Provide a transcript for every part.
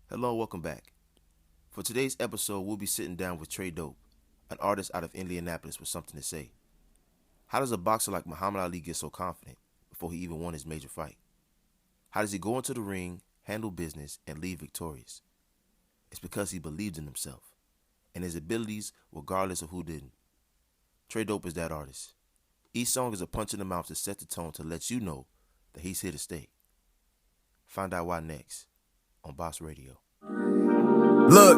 Hello and welcome back. For today's episode, we'll be sitting down with Tre Dope, an artist out of Indianapolis with something to say. How does a boxer like Muhammad Ali get so confident before he even won his major fight? How does he go into the ring, handle business, and leave victorious? It's because he believed in himself and his abilities regardless of who didn't. Tre Dope is that artist. Each song is a punch in the mouth to set the tone to let you know that he's here to stay. Find out why next on Boss Radio. Look,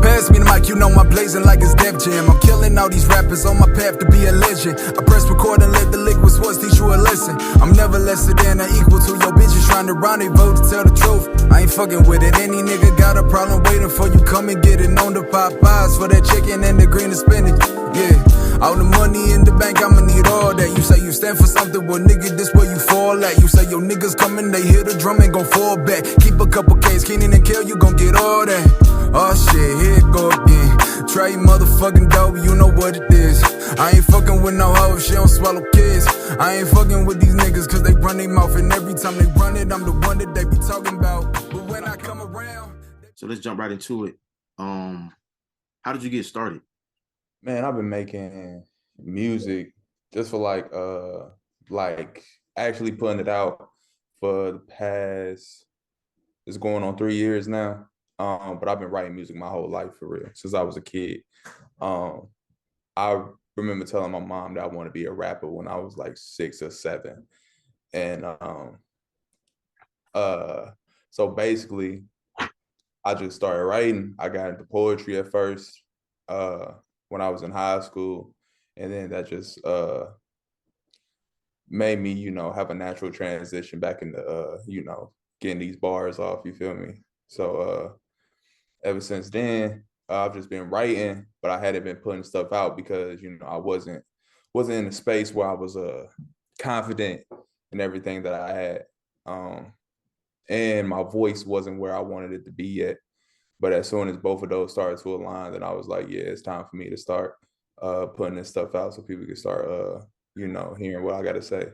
pass me the mic, you know I'm blazing like it's Def Jam. I'm killing all these rappers on my path to be a legend. I press record and let the liquid swords teach you a lesson. I'm never lesser than or equal to your bitches trying to rendezvous to tell the truth. I ain't fucking with it. Any nigga got a problem waiting for you, come and get it. On the Popeyes for that chicken and the green and spinach. Yeah. All the money in the bank, I'ma need all that. You say you stand for something, well nigga, this where you fall at. You say your niggas coming, they hear the drum and gon' fall back. Keep a couple K's, Keenan and Kill, you gon' get all that. Oh shit, here it go again. Trey motherfucking dope, you know what it is. I ain't fucking with no hoe, she don't swallow kids. I ain't fucking with these niggas cause they run their mouth. And every time they run it, I'm the one that they be talking about. But when I come around. So let's jump right into it. How did you get started? Man, I've been making music just for like actually putting it out for the past, it's going on 3 years now. But I've been writing music my whole life for real, since I was a kid. Um, I remember telling my mom that I want to be a rapper when I was like 6 or 7. And so basically I just started writing. I got into poetry at first. When I was in high school, and then that just made me, have a natural transition back into getting these bars off, you feel me? So ever since then, I've just been writing, but I hadn't been putting stuff out because I wasn't in a space where I was confident in everything that I had. And my voice wasn't where I wanted it to be yet. But as soon as both of those started to align, then I was like, yeah, it's time for me to start putting this stuff out so people can start, hearing what I got to say.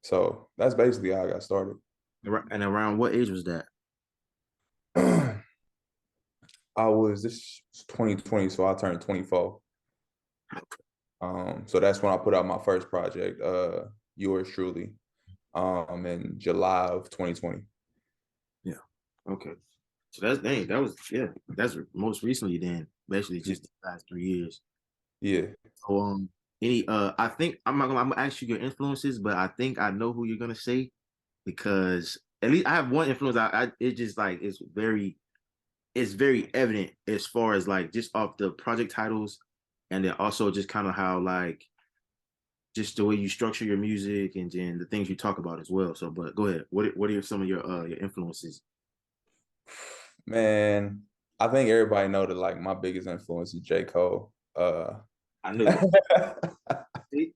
So that's basically how I got started. And around what age was that? This 2020, so I turned 24. So that's when I put out my first project, yours truly, in July of 2020. Yeah. Okay. So that's most recently then, basically just the last 3 years. Yeah. So I think I'm gonna ask you your influences, but I think I know who you're gonna say because at least I have one influence. I it just like it's very evident as far as like just off the project titles, and then also just kind of how like just the way you structure your music and then the things you talk about as well. So, but go ahead. What are some of your influences? Man, I think everybody know that like my biggest influence is J. Cole. I knew it.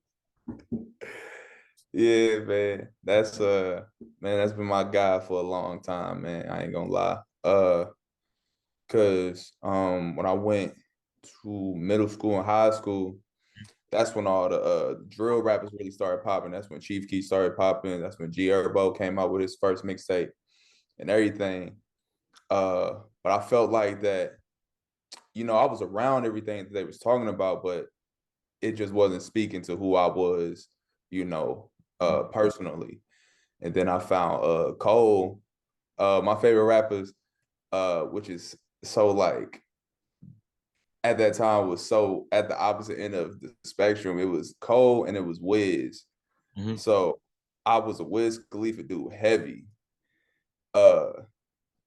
Yeah, man. That's been my guy for a long time, man. I ain't gonna lie. Cause when I went to middle school and high school, that's when all the drill rappers really started popping. That's when Chief Keef started popping. That's when G Herbo came out with his first mixtape and everything. But I felt like that, I was around everything that they was talking about, but it just wasn't speaking to who I was, personally. And then I found Cole, my favorite rappers, which is so like at that time was so at the opposite end of the spectrum. It was Cole and it was Wiz. Mhm. So I was a Wiz Khalifa dude heavy. Uh,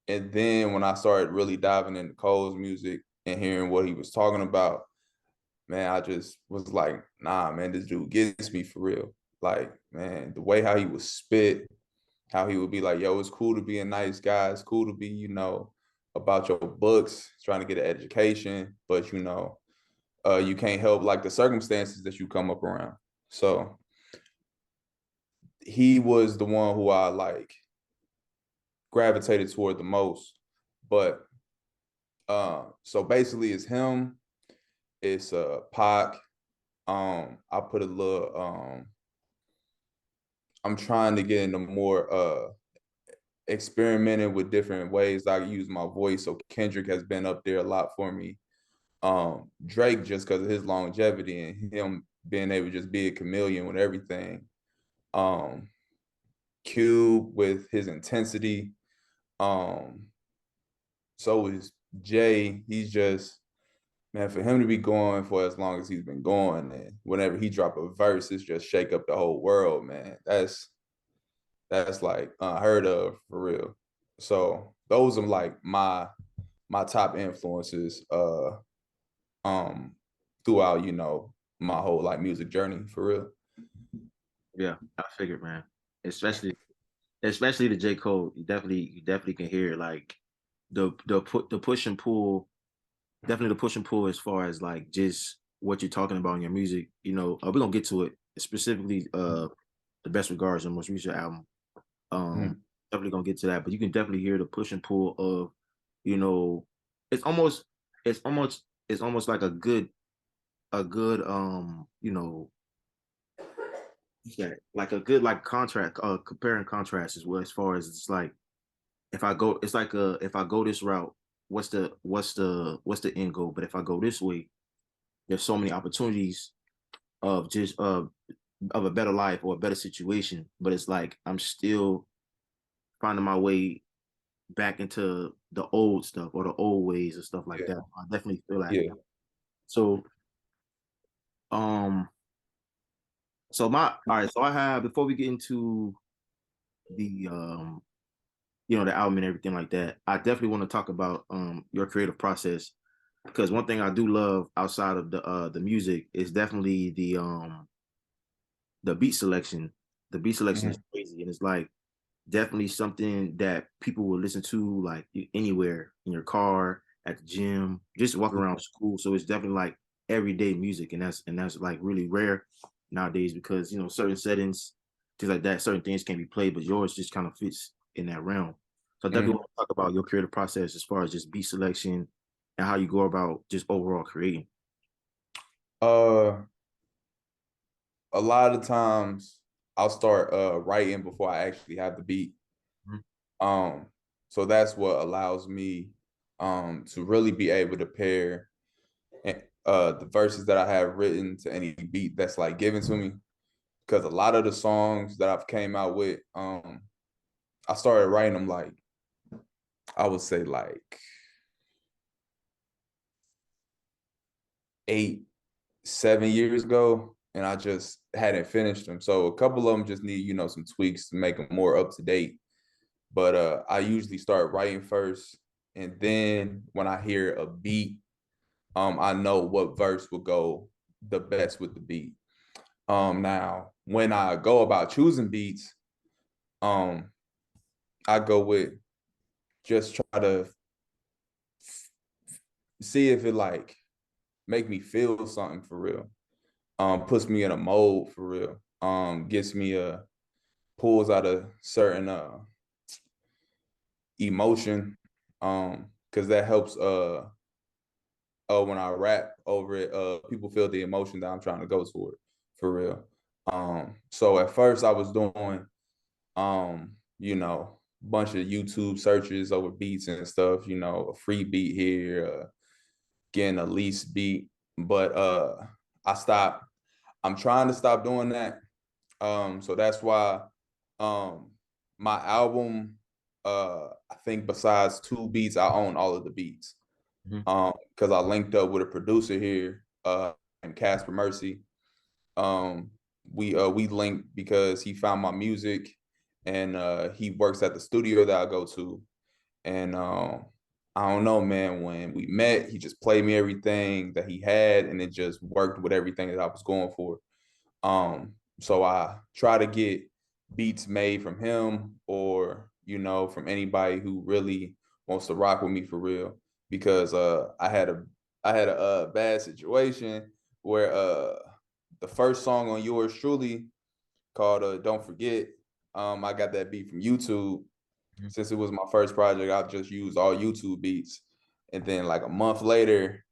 and then when I started really diving into Cole's music and hearing what he was talking about, man, I just was like, nah, man, this dude gets me for real. Like, man, the way how he would spit, how he would be like, yo, it's cool to be a nice guy. It's cool to be, about your books, trying to get an education, but you can't help like the circumstances that you come up around. So he was the one who I like gravitated toward the most. But so basically it's him, it's Pac. I put a little I'm trying to get into more experimenting with different ways I use my voice. So Kendrick has been up there a lot for me. Drake, just because of his longevity and him being able to just be a chameleon with everything. Cube with his intensity. So is Jay. He's just, man, for him to be going for as long as he's been going, and whenever he drop a verse, it's just shake up the whole world, man. That's like unheard of for real. So those are like my top influences throughout, you know, my whole like music journey for real. Yeah, I figured, man. Especially the J. Cole. You definitely can hear like the push and pull. Definitely the push and pull as far as like just what you're talking about in your music. You know, we're gonna get to it specifically. The best regards, the most recent album. Mhm. Definitely gonna get to that, but you can definitely hear the push and pull of, you know, it's almost, it's almost, it's almost like a good, you know, yeah, like a good like contract, compare and contrast as well as far as it's like if I go, it's like if I go this route, what's the end goal? But if I go this way, there's so many opportunities of just of a better life or a better situation. But it's like I'm still finding my way back into the old stuff or the old ways and stuff like Yeah, that. I definitely feel that. yeah. So um all right, so I have before we get into the the album and everything like that, I definitely want to talk about your creative process because one thing I do love outside of the music is definitely the beat selection. The beat selection is Mhm. crazy and it's like definitely something that people will listen to like anywhere in your car, at the gym, just walking around school. So it's definitely like everyday music, and that's like really rare nowadays because certain settings, things like that, certain things can be played, but yours just kind of fits in that realm. So I definitely Mhm. want to talk about your creative process as far as just beat selection and how you go about just overall creating. Uh, a lot of times I'll start writing before I actually have the beat. Mhm. Um, so that's what allows me to really be able to pair the verses that I have written to any beat that's like given to me. Because a lot of the songs that I've came out with, I started writing them like I would say like 8, 7 years ago, and I just hadn't finished them. So a couple of them just need, some tweaks to make them more up to date. But I usually start writing first, and then when I hear a beat, I know what verse will go the best with the beat. Now when I go about choosing beats, um, I go with just try to see if it like make me feel something for real. Puts me in a mode for real. Gets me pulls out a certain emotion. Because that helps when I rap over it, people feel the emotion that I'm trying to go toward for real. So at first I was doing bunch of YouTube searches over beats and stuff, a free beat here, getting a lease beat. But I stopped. I'm trying to stop doing that. So that's why um my album, I think besides 2 beats, I own all of the beats. Mhm. Because I linked up with a producer here, named Casper Mercy. Um, we linked because he found my music, and he works at the studio that I go to. And I don't know, man. When we met, he just played me everything that he had, and it just worked with everything that I was going for. So I try to get beats made from him, or from anybody who really wants to rock with me for real. Because I had a bad situation where the first song on yours truly, called Don't Forget, I got that beat from YouTube. Mhm. Since it was my first project, I just used all YouTube beats. And then like a month later,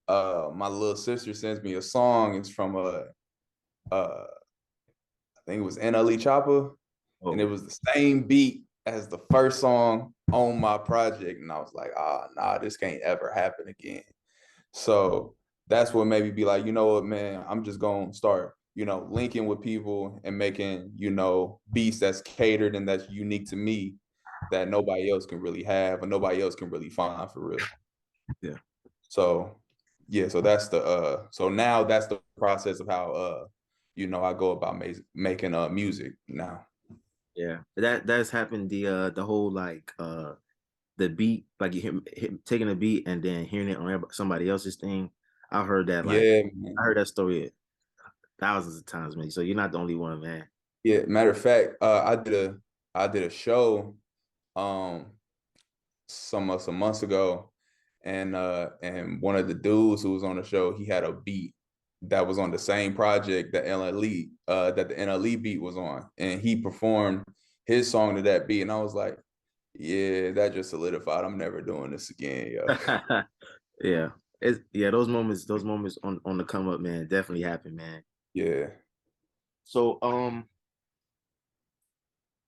my little sister sends me a song. It's from I think it was NLE Chopper, and it Oh, was the same beat as the first song on my project, and I was like, nah, this can't ever happen again. So that's what made me be like, you know what, man, I'm just gonna start, linking with people and making, beats that's catered and that's unique to me that nobody else can really have or nobody else can really find for real. Yeah. So yeah, so that's so now that's the process of how I go about making music now. Yeah. That's happened the whole like the beat, like you taking a beat and then hearing it on somebody else's thing. I heard that Yeah, I man. heard that story thousands of times, man. So you're not the only one, man. Yeah, matter of fact, I did a show um some months ago, and one of the dudes who was on the show, he had a beat that was on the same project that the NLE beat was on, and he performed his song to that beat, and I was like, yeah, that just solidified. I'm never doing this again, yo. Yeah. Those moments on the come up, man, definitely happen, man. Yeah. So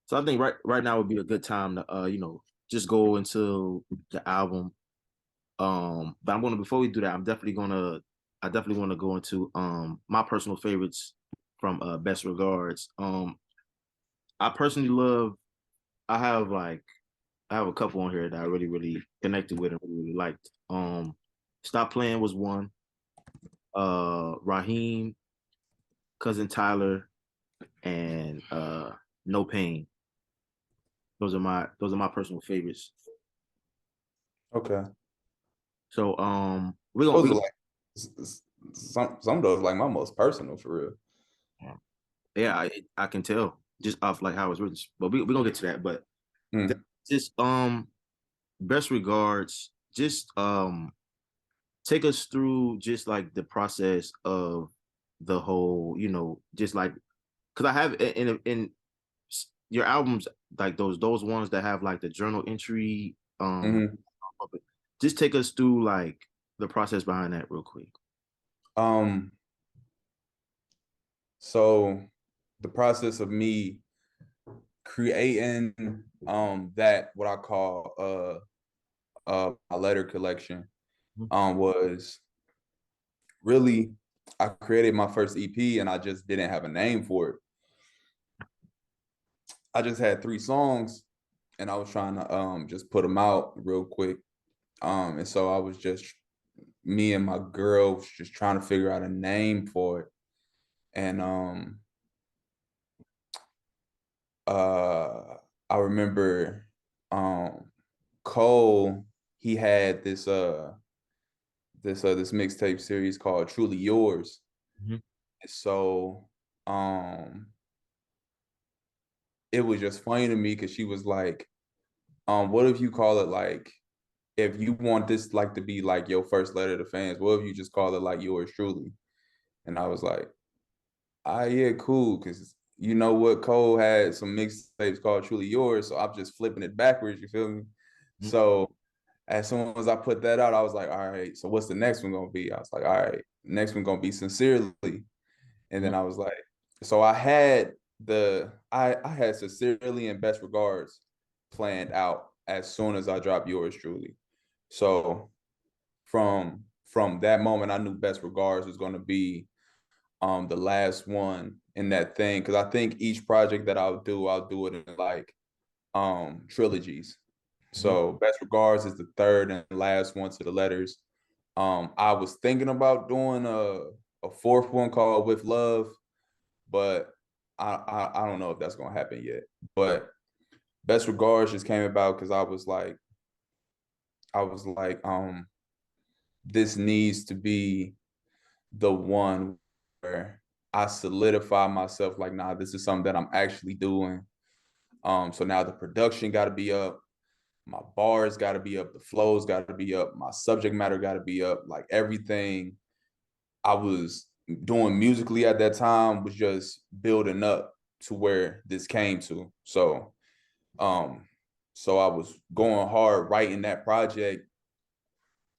so I think right now would be a good time to just go into the album. But I'm gonna before we do that, I definitely want to go into my personal favorites from Best Regards. I personally love I have like I have a couple on here that I really, really connected with and really, really liked. Stop Playing was one. Raheem, Cousin Tyler, and No Pain. Those are my personal favorites. Okay. So we're gonna Those are like some of those like my most personal for real. yeah, I can tell just off like how it's written. But we're gonna get to that. But Mm. just Best Regards, just take us through just like the process of the whole, just like because I have in your albums like those ones that have like the journal entry. Hmm. Just take us through like the process behind that real quick. Um, so the process of me creating that what I call my letter collection was really I created my first EP and I just didn't have a name for it. I just had 3 songs and I was trying to just put them out real quick. And so I was just me and my girl was just trying to figure out a name for it. And I remember Cole, he had this mixtape series called Truly Yours. Mhm. So it was just funny to me because she was like, what if you call it like if you want this like to be like your first letter to fans, what if you just call it like yours truly? And I was like, yeah, cool, because you know what, Cole had some mixtapes called Truly Yours, so I'm just flipping it backwards, you feel me? Mhm. So as soon as I put that out, I was like, all right, so what's the next one gonna be? I was like, all right, next one gonna be Sincerely. And then I was like, so I had Sincerely and Best Regards planned out as soon as I dropped Yours Truly. So from that moment, I knew Best Regards was gonna be the last one in that thing. Cause I think each project that I'll do it in like trilogies. Mhm. So Best Regards is the third and last one to the letters. I was thinking about doing a fourth one called With Love, but I don't know if that's gonna happen yet. But Best Regards just came about because I was like, this needs to be the one where I solidify myself like, nah, this is something that I'm actually doing. So now the production got to be up, my bars got to be up, the flows got to be up, my subject matter got to be up, like everything I was doing musically at that time was just building up to where this came to. Um, so I was going hard writing that project,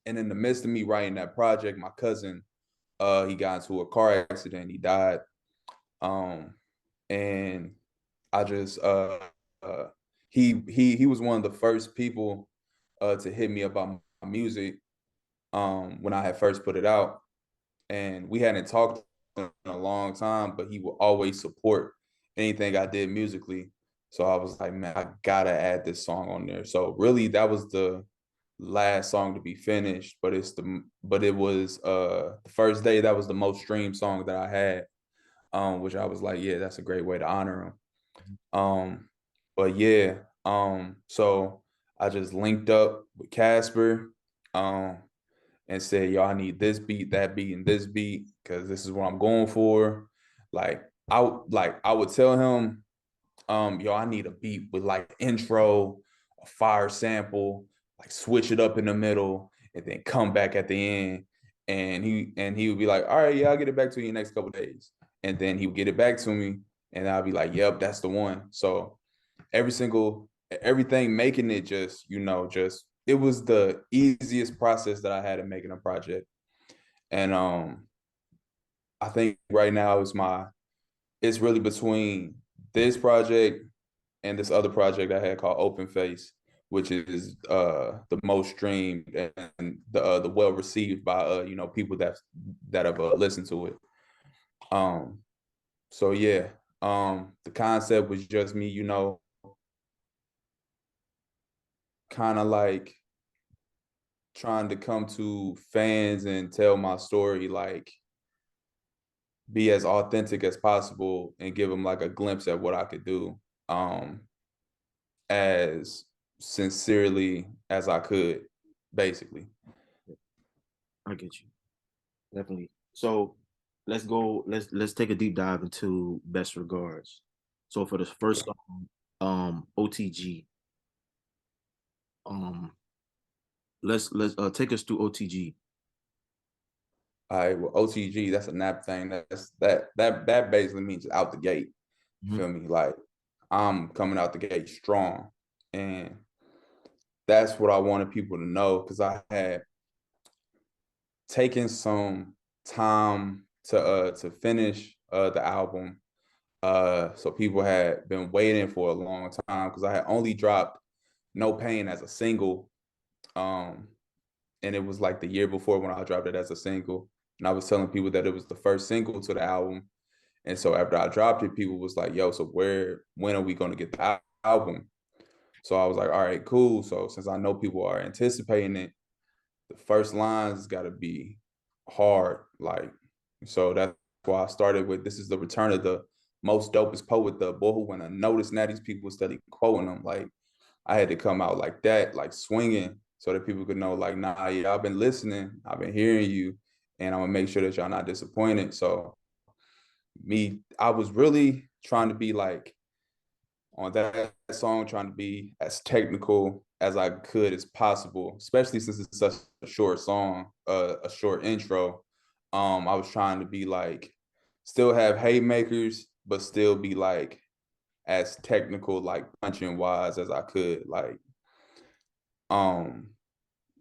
and in the midst of me writing that project, my cousin, he got into a car accident, he died, and I just he was one of the first people to hit me about my music when I had first put it out, and we hadn't talked in a long time, but he would always support anything I did musically. So I was like, man, I gotta add this song on there. So really, that was the last song to be finished, but it was the first day that was the most streamed song that I had, which I was like, yeah, that's a great way to honor him. But yeah, so I just linked up with Casper, and said, yo, I need this beat, that beat, and this beat, because this is what I'm going for. I would tell him, yo, I need a beat with like intro, a fire sample, like switch it up in the middle, and then come back at the end. And he would be like, all right, yeah, I'll get it back to you in the next couple of days. And then he would get it back to me, and I'll be like, yep, that's the one. So everything making it just, just it was the easiest process that I had in making a project. And I think right now it's really between this project and this other project I had called Open Face, which is the most streamed and the well received by people that have listened to it. So yeah, the concept was just me, kind of like trying to come to fans and tell my story, like be as authentic as possible and give them like a glimpse at what I could do, as sincerely as I could, basically. I get you. Definitely. So let's go. Let's take a deep dive into Best Regards. So for the first song, OTG. Um, let's take us through OTG. All right, well, OTG, that's a nap thing. That basically means out the gate. You Mhm. feel me? Like I'm coming out the gate strong, and that's what I wanted people to know, because I had taken some time to finish the album. So people had been waiting for a long time, because I had only dropped No Pain as a single. And it was like the year before when I dropped it as a single. And I was telling people that it was the first single to the album. And so after I dropped it, people was like, yo, so when are we going to get the album? So I was like, all right, cool. So since I know people are anticipating it, the first lines got to be hard. Like, so that's why I started with, this is the return of the most dopest poet, the boy who went unnoticed. Now these people study quoting them. Like, I had to come out like that, like swinging, so that people could know, like, nah, yeah, I've been listening, I've been hearing you, and I'm gonna make sure that y'all not disappointed. So I was really trying to be like, on that song, trying to be as technical as I could as possible, especially since it's such a short song, a short intro. I was trying to be like, still have haymakers, but still be like as technical, like punching wise as I could, um,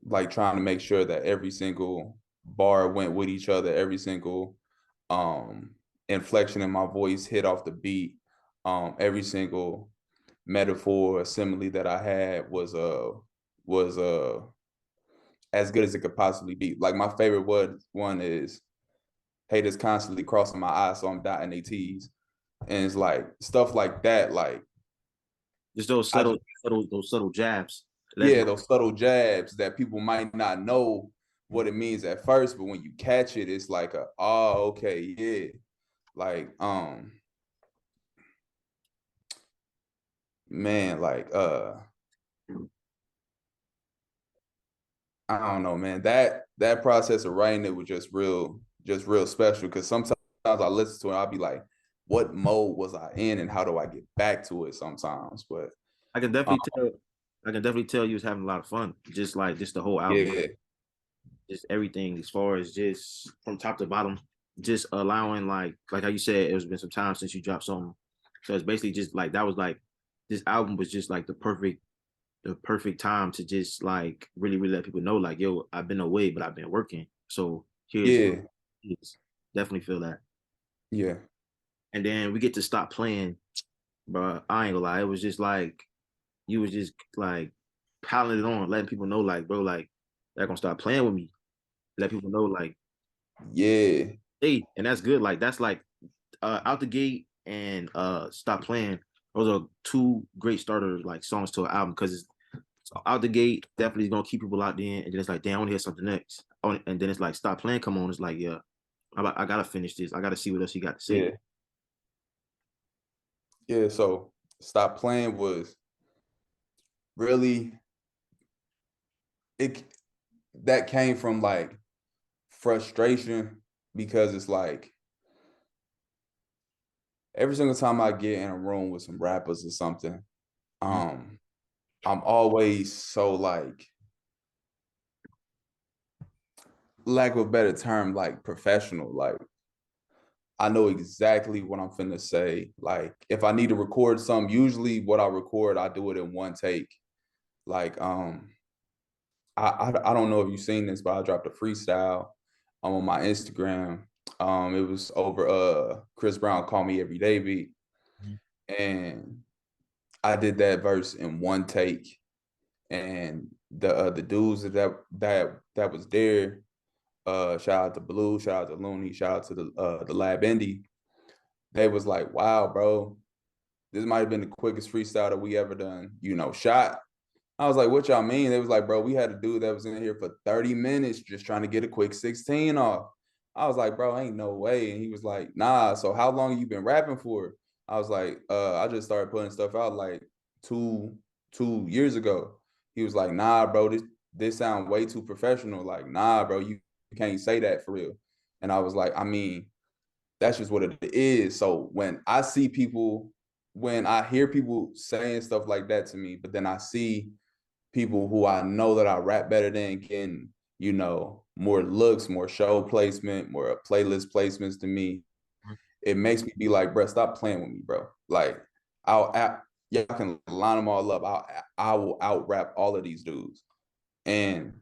like trying to make sure that every single bar went with each other, every single um inflection in my voice hit off the beat, every single metaphor, simile that I had was as good as it could possibly be. Like my favorite one is haters constantly crossing my eyes, so I'm dotting their T's. And it's like stuff like that. Like Just those I just, those subtle jabs. Let's yeah, those subtle jabs that people might not know what it means at first, but when you catch it, it's like oh, okay, yeah. Like, man, like I don't know, man. That process of writing it was just real special, because sometimes I listen to it, I'll be like, what mode was I in and how do I get back to it sometimes? But I can um, definitely tell. I can definitely tell you was having a lot of fun. Just the whole album, yeah, just everything as far as just from top to bottom, just allowing like how you said, it's been some time since you dropped something. So it's basically just like that was like this album was just like the perfect time to just like really let people know like, yo, I've been away, but I've been working. So here's yeah, definitely feel that. yeah, And then we get to stop playing, bro. I ain't gonna lie, it was just like you was just like piling it on, letting people know, like, bro, like, they're gonna start playing with me. Let people know, like, Yeah. hey, and that's good. Like, that's like out the gate and stop playing. Those are two great starter like songs to an album because it's out the gate definitely gonna keep people locked in, and then it's like, damn, I want to hear something next. Oh, and then it's like, stop playing, come on. It's like, yeah, I gotta finish this. I gotta see what else you got to say. Yeah. Yeah. So Stop Playing was really it that came from like frustration because it's like every single time I get in a room with some rappers or something, Mhm. I'm always so like, lack of a better term, like professional. Like I know exactly what I'm finna say. Like if I need to record something, usually what I record, I do it in one take. Like I don't know if you've seen this, but I dropped a freestyle on my Instagram. It was over Chris Brown Call Me Every Day beat. And I did that verse in one take. And the dudes that was there, shout out to Blue, shout out to Looney, shout out to the Lab Indie. They was like, wow, bro, this might have been the quickest freestyle that we ever done, shot. I was like, what y'all mean? They was like, bro, we had a dude that was in here for 30 minutes just trying to get a quick 16 off. I was like, bro, ain't no way. And he was like, nah, so how long you been rapping for? I was like, I just started putting stuff out like two years ago. He was like, nah, bro, this sounds way too professional. Like, nah, bro, you can't say that for real. And I was like, I mean, that's just what it is. So when I hear people saying stuff like that to me, but then I see people who I know that I rap better than getting, more looks, more show placement, more playlist placements to me, it makes me be like, bro, stop playing with me, bro. Like, y'all can line them all up. I will out rap all of these dudes, and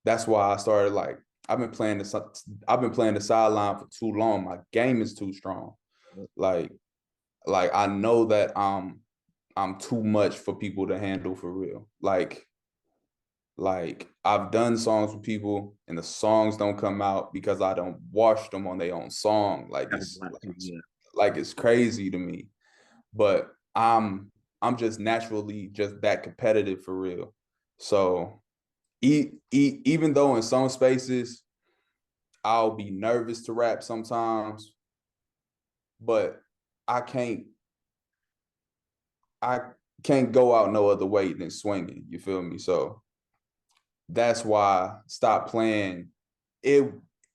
that's why I started like I've been playing the sideline for too long. My game is too strong. Like I know that I'm too much for people to handle for real. Like I've done songs with people and the songs don't come out because I don't wash them on their own song. Like it's crazy to me. But I'm just naturally just that competitive for real. So even though in some spaces I'll be nervous to rap sometimes, but I can't I can't go out no other way than swinging. You feel me? So that's why Stop Playing. It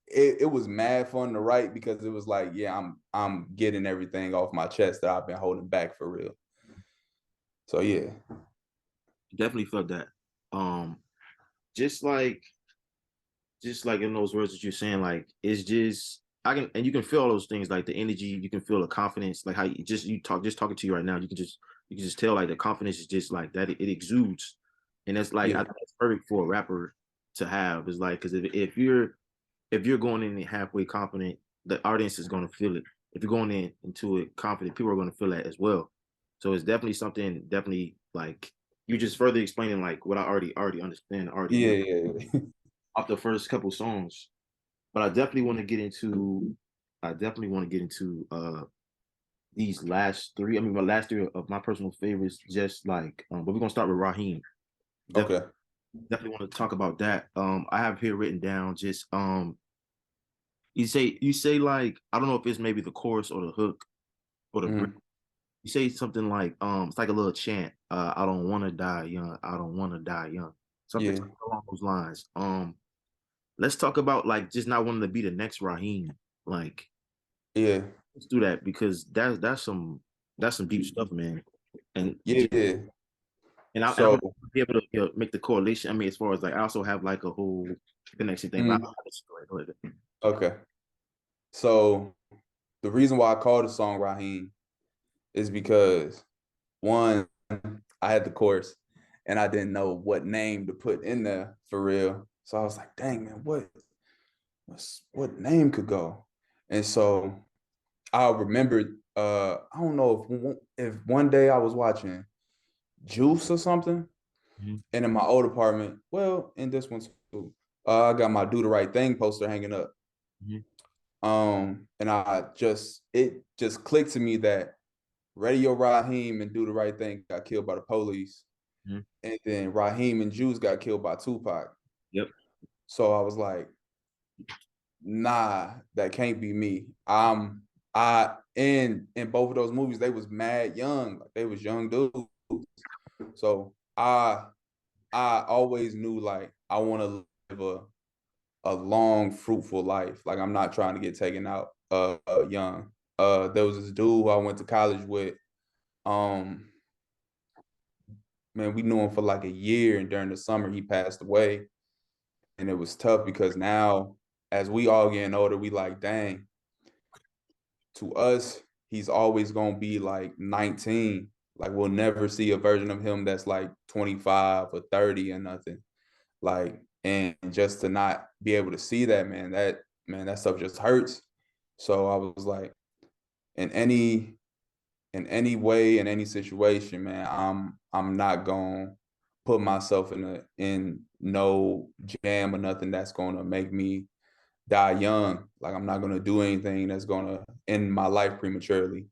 it was mad fun to write because it was like, yeah, I'm getting everything off my chest that I've been holding back for real. So yeah. Definitely felt that. Um, just like in those words that you're saying, like it's just I can and you can feel all those things, like the energy, you can feel the confidence, like how just talking to you right now, you can just tell like the confidence is just like that it exudes, and that's like I Yeah. think it's perfect for a rapper to have. Is like because if you're going in halfway confident, the audience is going to feel it. If you're going into it confident, people are going to feel that as well. So it's definitely something, definitely like you just further explaining like what I already understand, already know Yeah. off the first couple songs. But I definitely want to get into, these last three. I mean, my last three of my personal favorites. Just like, but we're gonna start with Raheem. Definitely, Okay. definitely want to talk about that. I have here written down just you say like I don't know if it's maybe the chorus or the hook or the bridge. Mhm. You say something like it's like a little chant. I don't want to die young. I don't want to die young. Something Yeah. along those lines. Let's talk about like just not wanting to be the next Raheem. Like Yeah. let's do that because that's some deep stuff, man. And Yeah. I'm So be able to make the correlation. I mean, as far as like I also have like a whole connection thing. But mm, okay. So the reason why I called the song Raheem is because one, I had the chorus and I didn't know what name to put in there for real. So I was like, dang man, what name could go? And so I remembered, I don't know if one day I was watching Juice or something. Mm-hmm. And in my old apartment, well, in this one too, I got my Do the Right Thing poster hanging up. Mm-hmm. And it just clicked to me that Radio Raheem and Do the Right Thing got killed by the police. Mm-hmm. And then Raheem and Juice got killed by Tupac. Yep. So I was like, nah, that can't be me. In both of those movies, they was mad young. Like they was young dudes. So I always knew like I want to live a long, fruitful life. Like I'm not trying to get taken out young. There was this dude who I went to college with. Man, we knew him for like a year, and during the summer he passed away. And it was tough because now, as we all getting older, we like, dang, to us, he's always gonna be like 19. Like we'll never see a version of him that's like 25 or 30 or nothing. Like, and just to not be able to see that, that stuff just hurts. So I was like, in any way, in any situation, man, I'm not gonna put myself in no jam or nothing that's gonna make me die young. Like I'm not gonna do anything that's gonna end my life prematurely.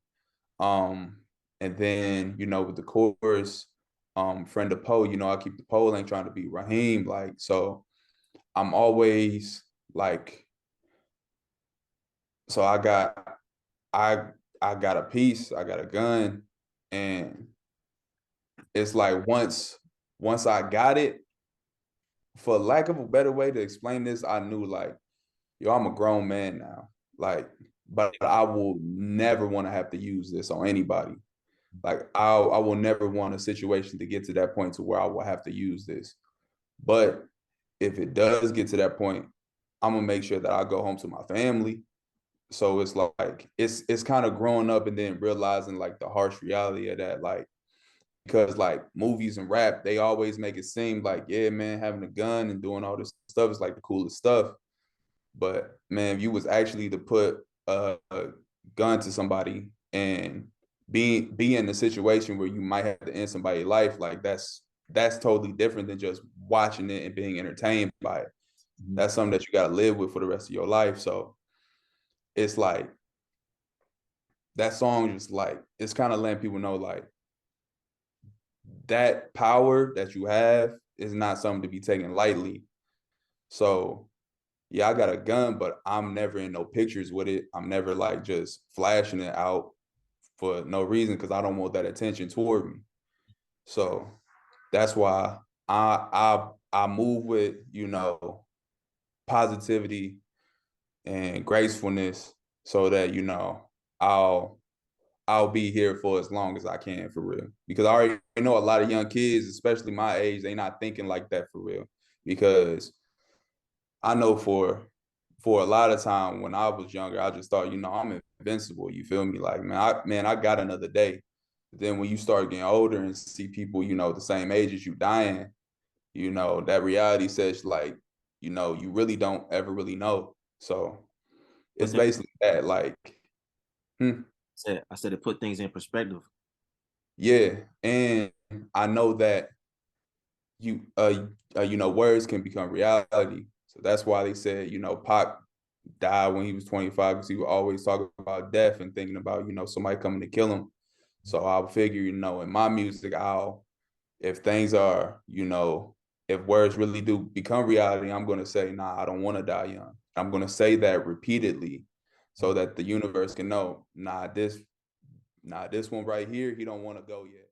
And then, with the chorus, friend of Poe, I keep the pole, ain't trying to be Raheem. Like, so I'm always like, so I got a piece, I got a gun, and it's like once I got it, for lack of a better way to explain this, I knew like, yo, I'm a grown man now. Like, but I will never want to have to use this on anybody. Like I will never want a situation to get to that point to where I will have to use this. But if it does get to that point, I'm gonna make sure that I go home to my family. So it's like it's kind of growing up and then realizing like the harsh reality of that, like, because like movies and rap, they always make it seem like, yeah, man, having a gun and doing all this stuff is like the coolest stuff. But man, if you was actually to put a gun to somebody and be in a situation where you might have to end somebody's life, like that's totally different than just watching it and being entertained by it. Mm-hmm. That's something that you got to live with for the rest of your life. So it's like that song just like, it's kind of letting people know like that power that you have is not something to be taken lightly. So yeah, I got a gun, but I'm never in no pictures with it. I'm never like just flashing it out for no reason, because I don't want that attention toward me. So that's why I move with, positivity and gracefulness, so that, I'll be here for as long as I can, for real. Because I already know a lot of young kids, especially my age, they not thinking like that for real. Because I know for a lot of time when I was younger, I just thought, I'm invincible. You feel me? Like, I got another day. Then when you start getting older and see people, the same age as you dying, that reality says like, you really don't ever really know. So it's basically that, like, I said it put things in perspective. Yeah. And I know that words can become reality. So that's why they said, Pac died when he was 25, because he would always talk about death and thinking about, somebody coming to kill him. So I'll figure, in my music, if things are, if words really do become reality, I'm going to say, nah, I don't want to die young. I'm going to say that repeatedly so that the universe can know, this one right here, he don't want to go yet.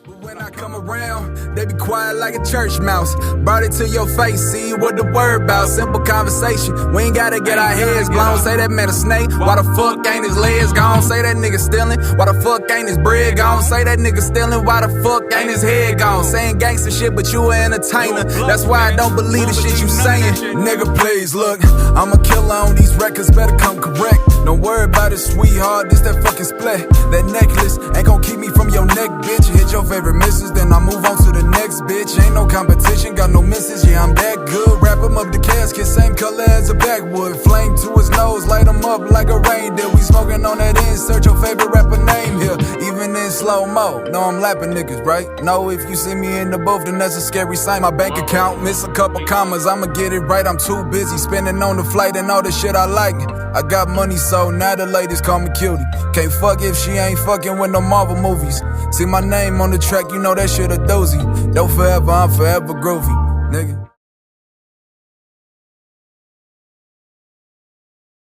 But when I come around, they be quiet like a church mouse. Brought it to your face, see what the word about. Simple conversation, we ain't gotta get our heads blown. Say that man a snake, why the fuck ain't his legs gone? Say that nigga stealing, why the fuck ain't his bread gone? Say that nigga stealing, why the fuck ain't his head gone? Saying gangster shit, but you an entertainer. That's why I don't believe the shit you saying. Nigga, please look, I'm a killer on these records, better come correct. Don't worry about it, sweetheart, this that fucking splat. That necklace ain't gon' keep me from your neck, bitch. Hit your favorite misses, then I move on to the next bitch. Ain't no competition, got no misses, yeah, I'm that good. Wrap him up the casket, same color as a backwood. Flame to his nose, light him up like a reindeer. We smoking on that insert, your favorite rapper name here. Even in slow-mo. No, I'm lapping niggas, right? No, if you see me in the booth, then that's a scary sign. My bank account miss a couple commas, I'ma get it right. I'm too busy spending on the flight and all the shit I like. I got money, so now the ladies call me cutie. Can't fuck if she ain't fucking with no Marvel movies. See my name on the track, you know that shit a doozy. Though forever, I'm forever groovy, nigga.